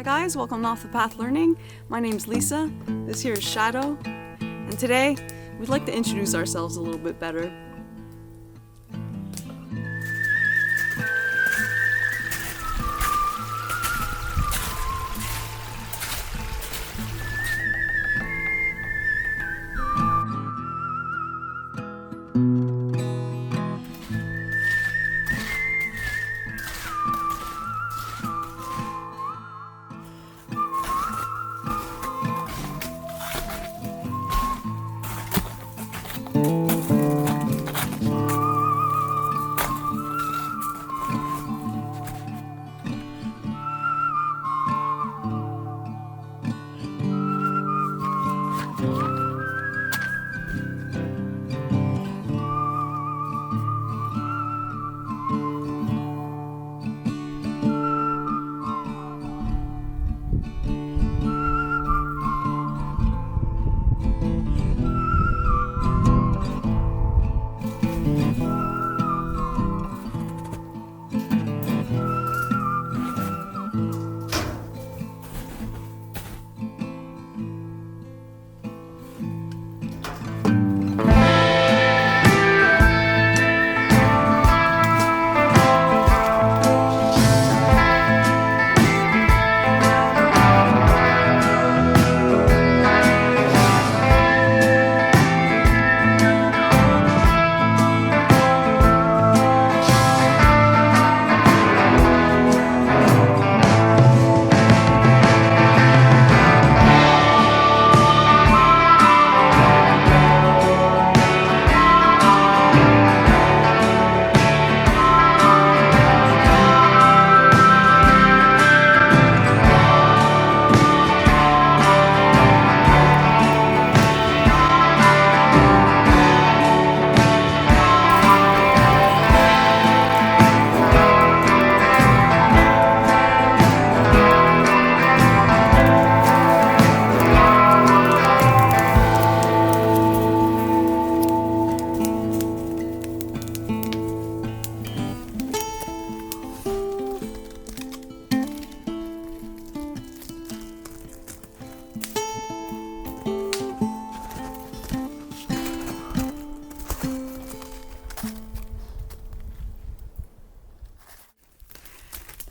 guys, welcome to Off the Path Learning. My name's Lisa, this here is Shadow, and today we'd like to introduce ourselves a little bit better.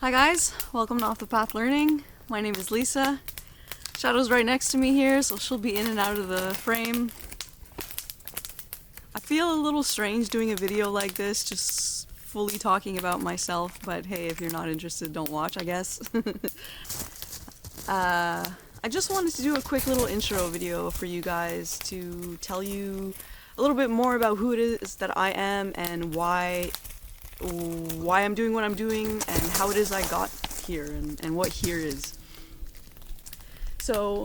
Hi guys, welcome to Off the Path Learning. My name is Lisa. Shadow's right next to me here, so she'll be in and out of the frame. I feel a little strange doing a video like this, just fully talking about myself, but hey, if you're not interested, don't watch, I guess. I just wanted to do a quick little intro video for you guys to tell you a little bit more about who it is that I am and why I'm doing what I'm doing and how it is I got here and what here is. So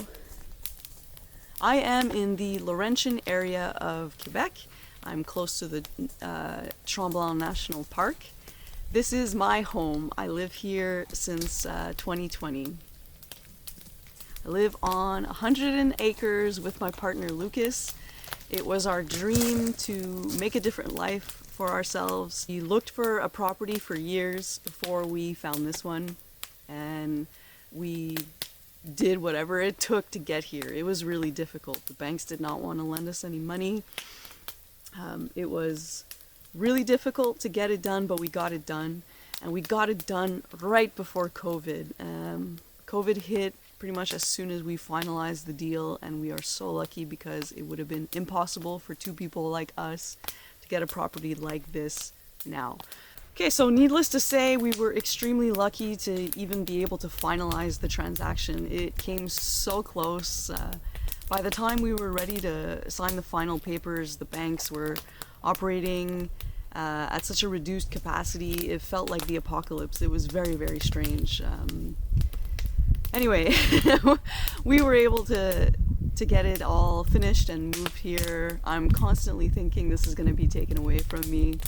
I am in the Laurentian area of Quebec. I'm close to the Tremblant National Park. This is my home. I live here since 2020. I live on 100 acres with my partner Lucas. It was our dream to make a different life for ourselves. We looked for a property for years before we found this one, and we did whatever it took to get here. It was really difficult. The banks did not want to lend us any money. It was really difficult to get it done, but we got it done, and we got it done right before COVID. COVID hit pretty much as soon as we finalized the deal, and we are so lucky because it would have been impossible for two people like us to get a property like this now. Okay, so needless to say, we were extremely lucky to even be able to finalize the transaction. It came so close. By the time we were ready to sign the final papers, the banks were operating at such a reduced capacity. It felt like the apocalypse. It was very, very strange. Anyway, we were able to get it all finished and move here. I'm constantly thinking this is going to be taken away from me.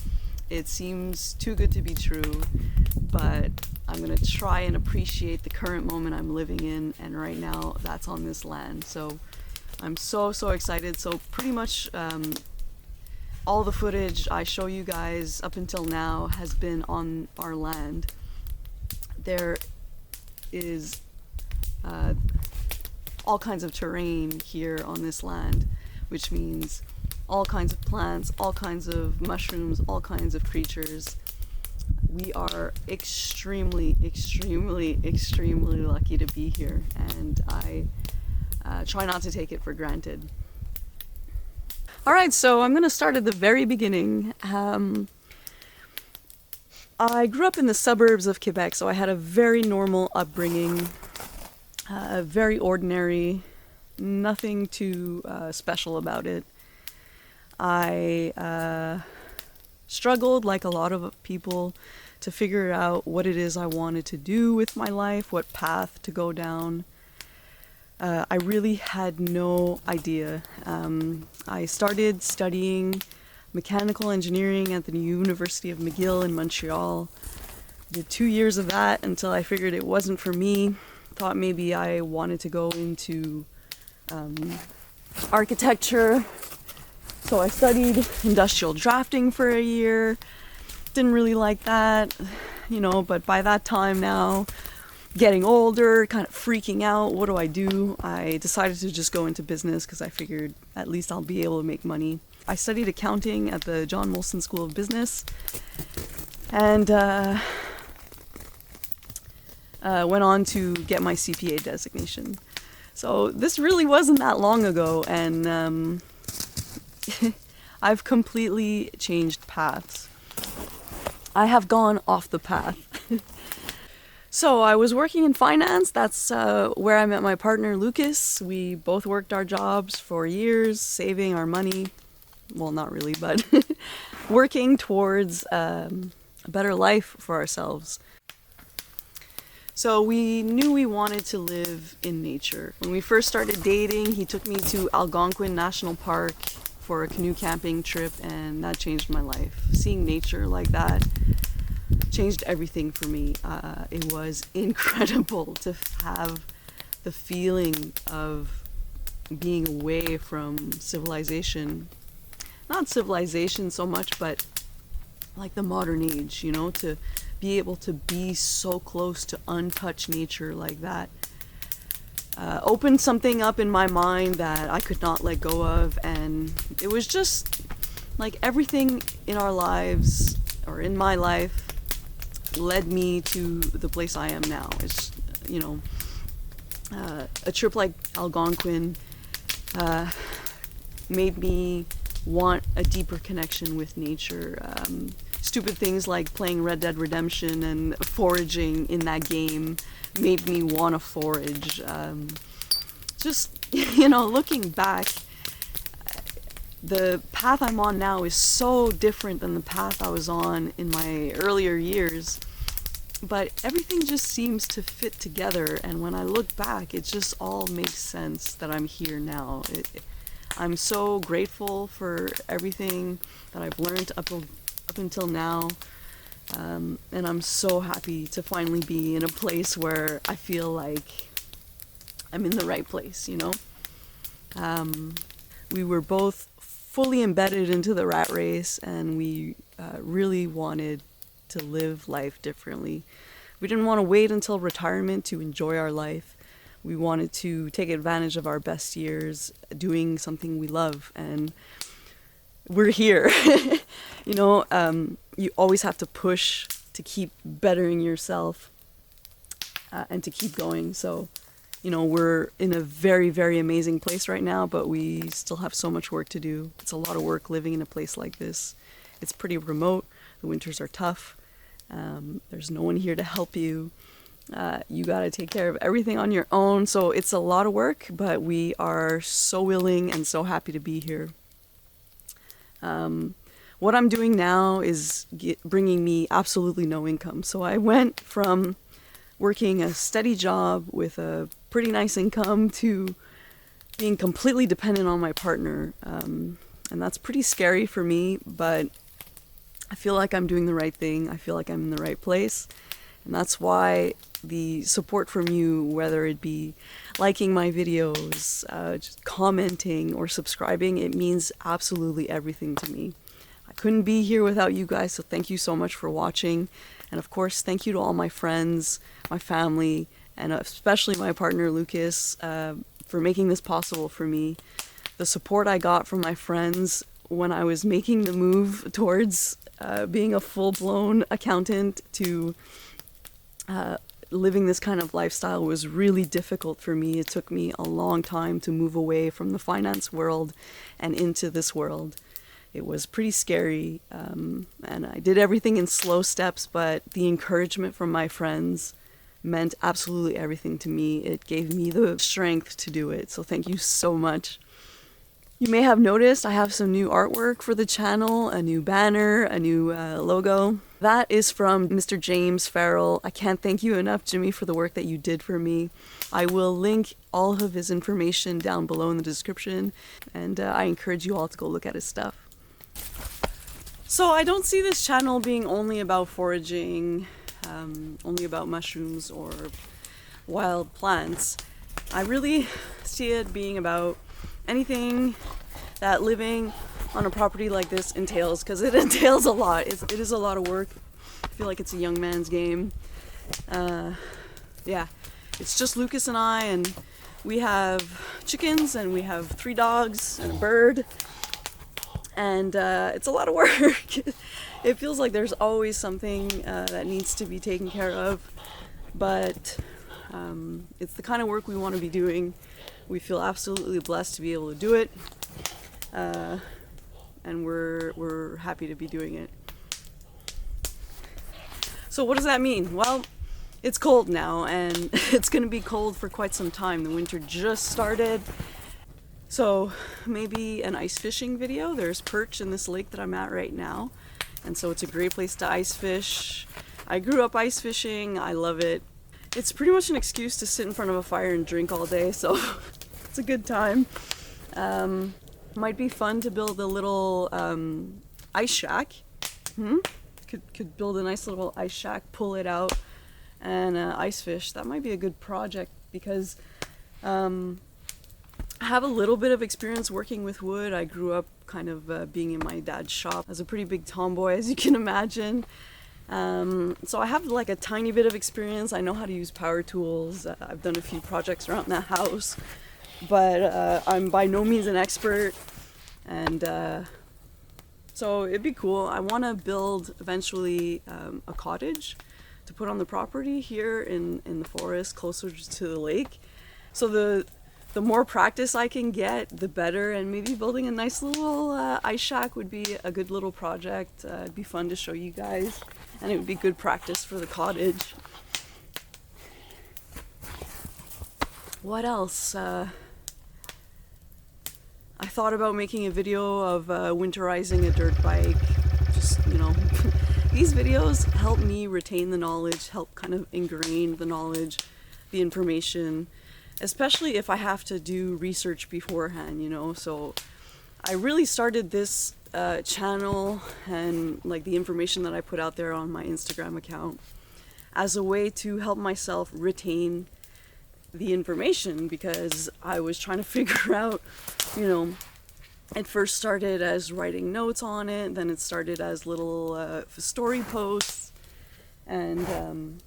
It seems too good to be true, but I'm going to try and appreciate the current moment I'm living in, and right now that's on this land. So I'm so excited. So pretty much all the footage I show you guys up until now has been on our land. There is uh, all kinds of terrain here on this land, which means all kinds of plants, all kinds of mushrooms, all kinds of creatures. We are extremely, extremely, extremely lucky to be here, and I try not to take it for granted. All right, so I'm going to start at the very beginning. I grew up in the suburbs of Quebec, so I had a very normal upbringing, very ordinary, nothing too special about it. I struggled, like a lot of people, to figure out what it is I wanted to do with my life, what path to go down. I really had no idea. I started studying mechanical engineering at the University of McGill in Montreal. Did 2 years of that until I figured it wasn't for me. Thought maybe I wanted to go into architecture. So I studied industrial drafting for a year. Didn't really like that, but by that time now, getting older, kind of freaking out, what do? I decided to just go into business because I figured at least I'll be able to make money. I studied accounting at the John Molson School of Business and went on to get my CPA designation. So this really wasn't that long ago, and I've completely changed paths. I have gone off the path. So I was working in finance. That's where I met my partner, Lucas. We both worked our jobs for years, saving our money. Well, not really, but working towards a better life for ourselves. So we knew we wanted to live in nature. When we first started dating, he took me to Algonquin National Park for a canoe camping trip, and that changed my life. Seeing nature like that changed everything for me. It was incredible to have the feeling of being away from civilization. Not civilization so much, but like the modern age, to be able to be so close to untouched nature like that. Opened something up in my mind that I could not let go of, and it was just like everything in our lives, or in my life, led me to the place I am now. It's, a trip like Algonquin made me want a deeper connection with nature. Stupid things like playing Red Dead Redemption and foraging in that game made me want to forage. Looking back, the path I'm on now is so different than the path I was on in my earlier years, but everything just seems to fit together, and when I look back, it just all makes sense that I'm here now. I'm so grateful for everything that I've learned up until now, and I'm so happy to finally be in a place where I feel like I'm in the right place, We were both fully embedded into the rat race, and we really wanted to live life differently. We didn't want to wait until retirement to enjoy our life. We wanted to take advantage of our best years doing something we love, and we're here. You always have to push to keep bettering yourself and to keep going. So, we're in a very, very amazing place right now, but we still have so much work to do. It's a lot of work living in a place like this. It's pretty remote. The winters are tough. There's no one here to help you. You got to take care of everything on your own. So it's a lot of work, but we are so willing and so happy to be here. What I'm doing now is bringing me absolutely no income. So I went from working a steady job with a pretty nice income to being completely dependent on my partner. And that's pretty scary for me, but I feel like I'm doing the right thing. I feel like I'm in the right place. And that's why the support from you, whether it be liking my videos, just commenting or subscribing, it means absolutely everything to me. I couldn't be here without you guys, so thank you so much for watching. And of course, thank you to all my friends, my family, and especially my partner Lucas for making this possible for me. The support I got from my friends when I was making the move towards being a full-blown accountant to living this kind of lifestyle was really difficult for me. It took me a long time to move away from the finance world and into this world. It was pretty scary, and I did everything in slow steps, but the encouragement from my friends meant absolutely everything to me. It gave me the strength to do it, so thank you so much. You may have noticed I have some new artwork for the channel, a new banner, a new logo. That is from Mr. James Farrell. I can't thank you enough, Jimmy, for the work that you did for me. I will link all of his information down below in the description, and I encourage you all to go look at his stuff. So I don't see this channel being only about foraging, only about mushrooms or wild plants. I really see it being about anything that living on a property like this entails, because it entails a lot. It is a lot of work. I feel like it's a young man's game. Yeah, it's just Lucas and I, and we have chickens, and we have 3 dogs and a bird, and it's a lot of work. It feels like there's always something that needs to be taken care of, but it's the kind of work we want to be doing. We feel absolutely blessed to be able to do it, and we're happy to be doing it. So what does that mean? Well, it's cold now, and it's going to be cold for quite some time. The winter just started, so maybe an ice fishing video. There's perch in this lake that I'm at right now, and so it's a great place to ice fish. I grew up ice fishing. I love it. It's pretty much an excuse to sit in front of a fire and drink all day, so it's a good time. Might be fun to build a little ice shack. Could build a nice little ice shack, pull it out, and ice fish. That might be a good project, because I have a little bit of experience working with wood. I grew up kind of being in my dad's shop. I was a pretty big tomboy, as you can imagine. So I have like a tiny bit of experience. I know how to use power tools. I've done a few projects around the house, but I'm by no means an expert, and so it'd be cool. I want to build eventually a cottage to put on the property here in the forest, closer to the lake. So the more practice I can get, the better, and maybe building a nice little ice shack would be a good little project. It'd be fun to show you guys, and it would be good practice for the cottage. What else? I thought about making a video of winterizing a dirt bike. Just, these videos help me retain the knowledge, help kind of ingrain the knowledge, the information, especially if I have to do research beforehand, So I really started this channel and like the information that I put out there on my Instagram account as a way to help myself retain the information, because I was trying to figure out, it first started as writing notes on it, then it started as little story posts, and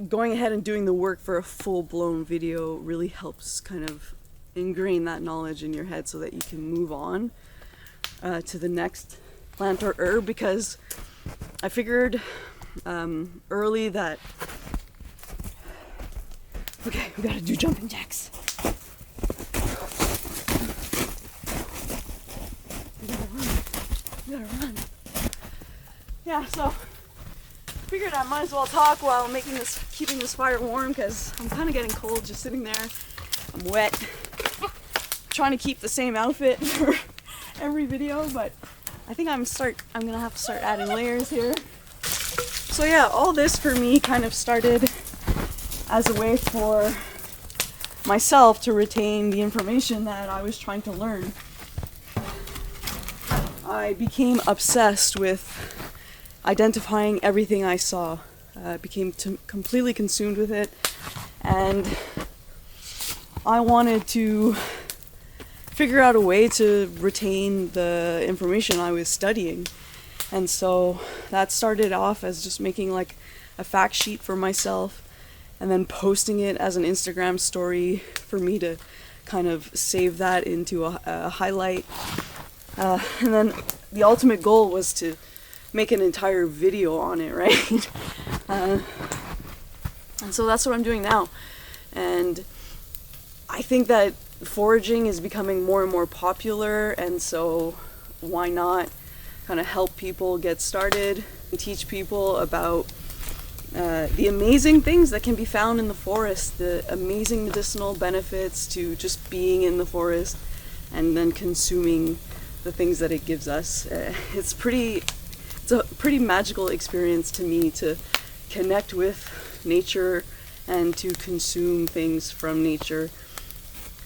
going ahead and doing the work for a full-blown video really helps kind of ingrain that knowledge in your head so that you can move on to the next plant or herb, because I figured early that, okay, we gotta do jumping jacks. We gotta run. Yeah, so figured I might as well talk while keeping this fire warm, because I'm kind of getting cold just sitting there. I'm wet. Trying to keep the same outfit for every video, but I think I'm gonna have to start adding layers here. So yeah, all this for me kind of started as a way for myself to retain the information that I was trying to learn. I became obsessed with identifying everything I saw. Became completely consumed with it, and I wanted to figure out a way to retain the information I was studying. And so that started off as just making like a fact sheet for myself, and then posting it as an Instagram story for me to kind of save that into a highlight. And then the ultimate goal was to make an entire video on it, right? And so that's what I'm doing now. And I think that foraging is becoming more and more popular, and so why not kind of help people get started and teach people about the amazing things that can be found in the forest, the amazing medicinal benefits to just being in the forest and then consuming the things that it gives us. It's a pretty magical experience to me to connect with nature and to consume things from nature.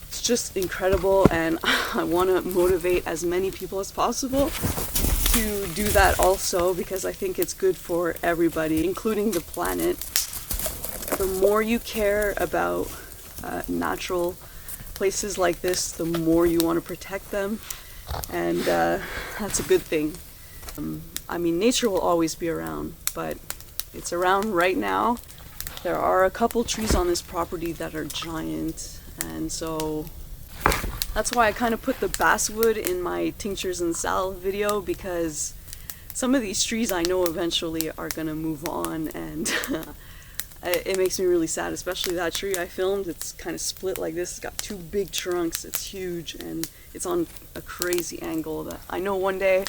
It's just incredible, and I want to motivate as many people as possible to do that also, because I think it's good for everybody, including the planet. The more you care about natural places like this, the more you want to protect them, and that's a good thing. I mean, nature will always be around, but it's around right now. There are a couple trees on this property that are giant, and so that's why I kind of put the basswood in my tinctures and salve video, because some of these trees I know eventually are gonna move on, and it makes me really sad, especially that tree I filmed. It's kind of split like this. It's got two big trunks. It's huge, and it's on a crazy angle that I know one day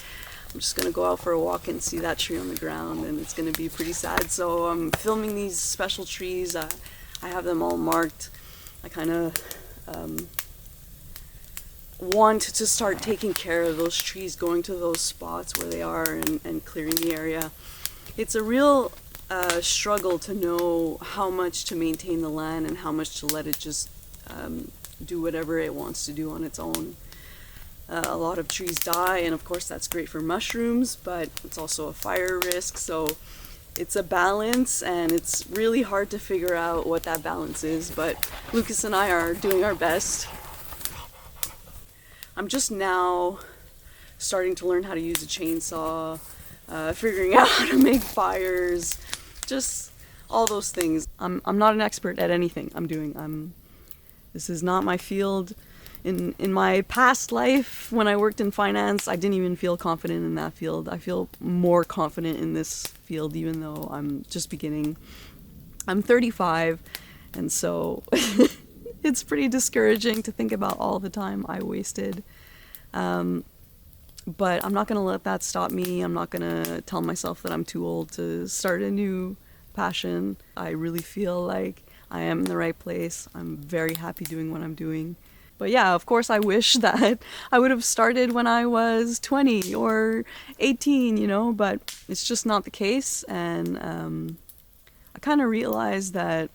I'm just gonna go out for a walk and see that tree on the ground, and it's gonna be pretty sad. So I'm filming these special trees. I have them all marked. I kind of want to start taking care of those trees, going to those spots where they are and clearing the area. It's a real struggle to know how much to maintain the land and how much to let it just do whatever it wants to do on its own. A lot of trees die, and of course that's great for mushrooms, but it's also a fire risk, so it's a balance, and it's really hard to figure out what that balance is, but Lucas and I are doing our best. I'm just now starting to learn how to use a chainsaw, figuring out how to make fires, just all those things. I'm not an expert at anything I'm doing. This is not my field. In my past life, when I worked in finance, I didn't even feel confident in that field. I feel more confident in this field, even though I'm just beginning. I'm 35, and so it's pretty discouraging to think about all the time I wasted. But I'm not going to let that stop me. I'm not going to tell myself that I'm too old to start a new passion. I really feel like I am in the right place. I'm very happy doing what I'm doing. But yeah, of course I wish that I would have started when I was 20 or 18, but it's just not the case. And I kind of realized that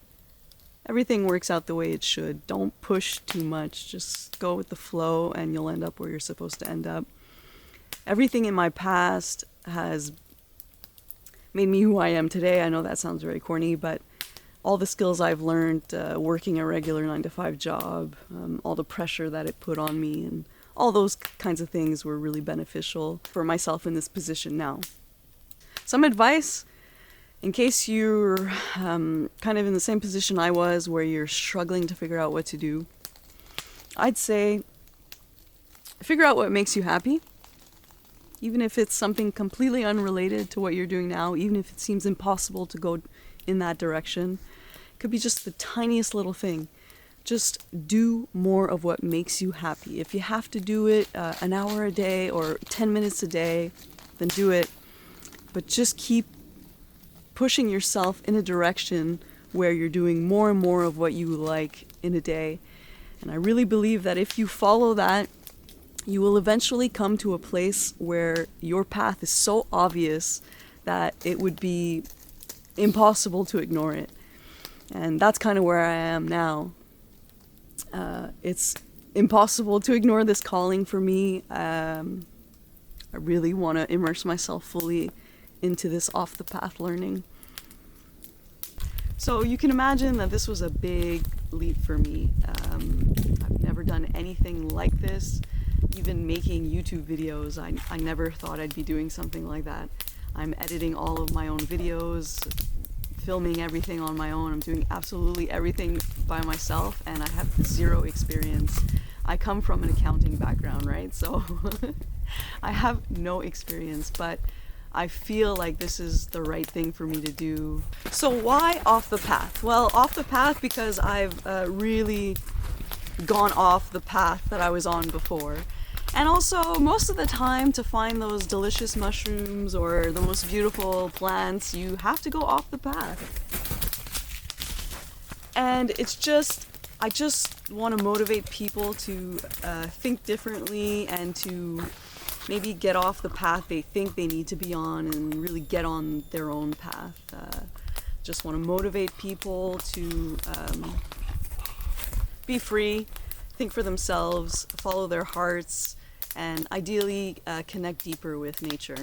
everything works out the way it should. Don't push too much. Just go with the flow, and you'll end up where you're supposed to end up. Everything in my past has made me who I am today. I know that sounds very corny, but all the skills I've learned working a regular 9-to-5 job, all the pressure that it put on me, and all those kinds of things were really beneficial for myself in this position now. Some advice, in case you're kind of in the same position I was, where you're struggling to figure out what to do, I'd say figure out what makes you happy. Even if it's something completely unrelated to what you're doing now, even if it seems impossible to go in that direction. It could be just the tiniest little thing. Just do more of what makes you happy. If you have to do it an hour a day or 10 minutes a day, then do it. But just keep pushing yourself in a direction where you're doing more and more of what you like in a day. And I really believe that if you follow that, you will eventually come to a place where your path is so obvious that it would be impossible to ignore it. And that's kind of where I am now. It's impossible to ignore this calling for me. I really want to immerse myself fully into this off-the-path learning. So you can imagine that this was a big leap for me. I've never done anything like this. Even making YouTube videos, I never thought I'd be doing something like that. I'm editing all of my own videos, filming everything on my own. I'm doing absolutely everything by myself, and I have zero experience. I come from an accounting background, right? So I have no experience, but I feel like this is the right thing for me to do. So why off the path? Well, off the path because I've really gone off the path that I was on before. And also, most of the time, to find those delicious mushrooms or the most beautiful plants, you have to go off the path. And it's just, I just want to motivate people to think differently and to maybe get off the path they think they need to be on and really get on their own path. Just want to motivate people to be free, think for themselves, follow their hearts, and ideally connect deeper with nature.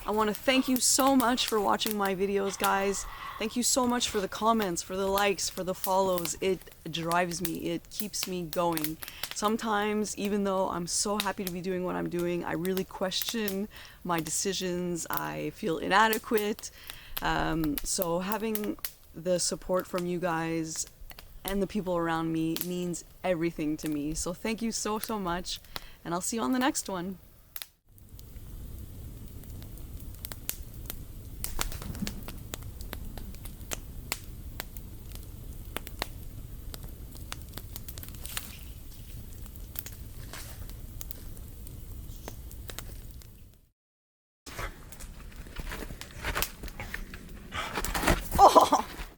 I want to thank you so much for watching my videos, guys. Thank you so much for the comments, for the likes, for the follows. It drives me, it keeps me going. Sometimes, even though I'm so happy to be doing what I'm doing, I really question my decisions. I feel inadequate. So having the support from you guys and the people around me means everything to me. So thank you so much, and I'll see you on the next one.